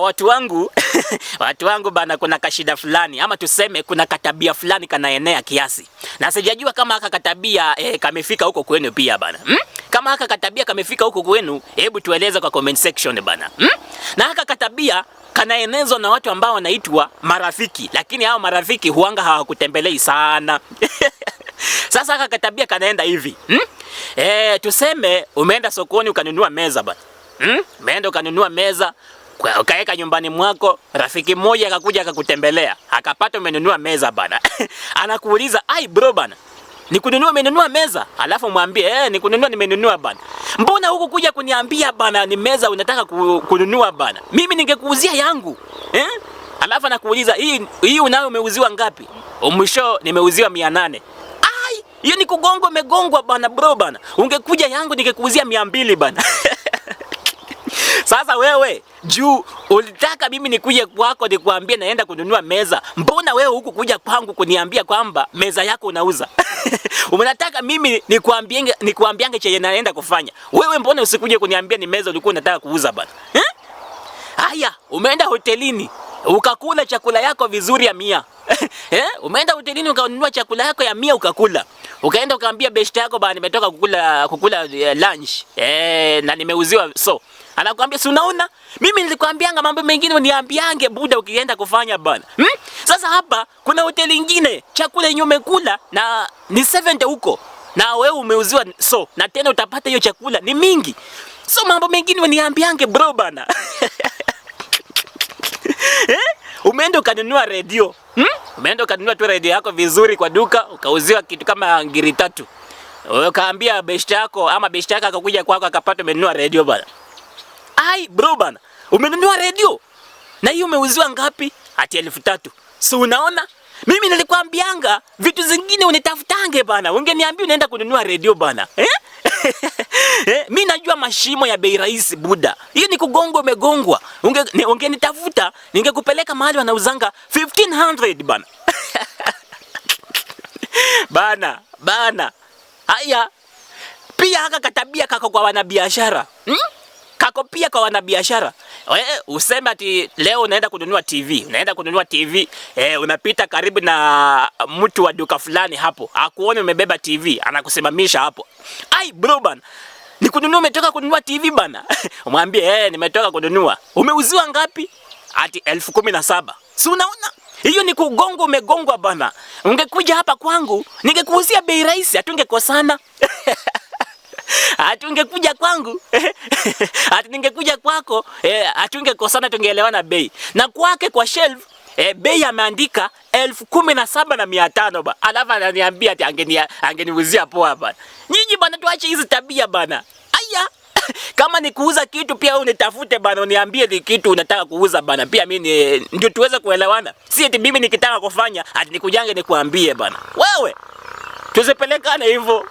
watu wangu watu wangu bana, kuna kashida fulani ama tuseme kuna katabia fulani kanaenea kiasi. Na sijajua kama haka katabia kamefika huko kwenu pia bana. Kama haka katabia kamefika huko kwenu, hebu tueleze kwa comment section bana. Na haka katabia kanaenezwa na watu ambao wanaitwa marafiki, lakini hao marafiki huanga hawakutembelei sana. Sasa haka katabia kanaenda hivi. Tuseme umeenda sokoni ukanunua meza bana. Umeenda ukanunua meza, ukaweka nyumbani mwako, rafiki mmoja akakuja akakutembelea, akapata umenunua meza bana. Anakuuliza, "Ai bro bana, nikununua umenunua meza?" Alafu mwambie, "Nikununua nimenunua bana." "Mbona huko kuja kuniambia bana ni meza unataka kununua bana? Mimi ningekuuzia yangu." Alafu anakuuliza, "Hii unayo umeuziwa ngapi?" "Mwisho nimeuziwa 800." "Ai, hiyo ni kugongo umegongwa bana bro bana. Ungekuja yangu ningekuuzia 200 bana." Sasa wewe juu ulitaka mimi nikuje kwako nikwambie naenda kununua meza, mbona wewe huku kuja kwangu kuniambia kwamba meza yako unauza? Unataka mimi nikwambiange chenye naenda kufanya. Wewe mbona usikuje kuniambia ni meza ulikuwa unataka kuuza bana? Haya, umeenda hotelini ukakula chakula yako vizuri ya 100. Umeenda hotelini ukanunua chakula yako ya 100 ukakula. Ukaenda ukaambia beshte yako bana nimetoka kukula lunch. Na nimeuziwa so. Anakuambia, "Si unaona? Mimi nilikwambianga mambo mengine uniambiange buda ukienda kufanya bana." Sasa hapa kuna hoteli nyingine, chakula yenyewe umekula na ni 70 huko. Na wewe umeuziwa so, na tena utapata hiyo chakula ni mingi. So mambo mengine uniambiange bro bana. Umeenda ukanunua radio. Umeenda ukanunua tu radio yako vizuri kwa duka, ukauziwa kitu kama ngiri 3. Ukaambia beshte yako ama beshte yako akakuja kwako akapata umenunua radio bana. "Ai bro bana, umenunua radio? Na hiyo umeuziwa ngapi?" "Ati 3,000." "So unaona? Mimi nilikwambianga vitu zingine unitafutange bana. Ungeniambia unaenda kununua radio bana." Mimi najua mashimo ya bei rahisi buda. Hiyo ni kugongo umegongwa. Ungenitafuta ningekupeleka mahali wanauzanga 1500 bana. Bana. Haya. Pia haka katabia kako kwa wanabiashara. Kako pia kwa wanabiashara. Useme ati leo unaenda kununua TV. Unaenda kununua TV, unapita karibu na mtu wa duka fulani hapo. Akuone umebeba TV, anakusimamisha hapo. "Ai bro bana, nikununua umetoka kununua TV bana." Umwambie, "Nimetoka kununua." "Umeuziwa ngapi?" "Ati 17,000." "Si unaona? Hiyo ni kugongo umegongwa bana. Ungekuja hapa kwangu, ningekuuzia bei rahisi, hatungekosana." Atungekuja kwangu, ningekuja kwako, atungekosana, tungeelewana bei. Na kwake kwa shelf, bei ameandika 17,500 ba. Alafu ananiambia ati angeniuzia poa bana. Nyinyi bana tuache hizi tabia bana. Aya. Kama ni kuuza kitu pia unitafute bana, uniambie ni kitu unataka kuuza bana. Pia mimi ndio tuweze kuelewana. Si eti mimi nikitaka kufanya ati nikujange nikuambie bana. Wewe tusipelekane hivyo.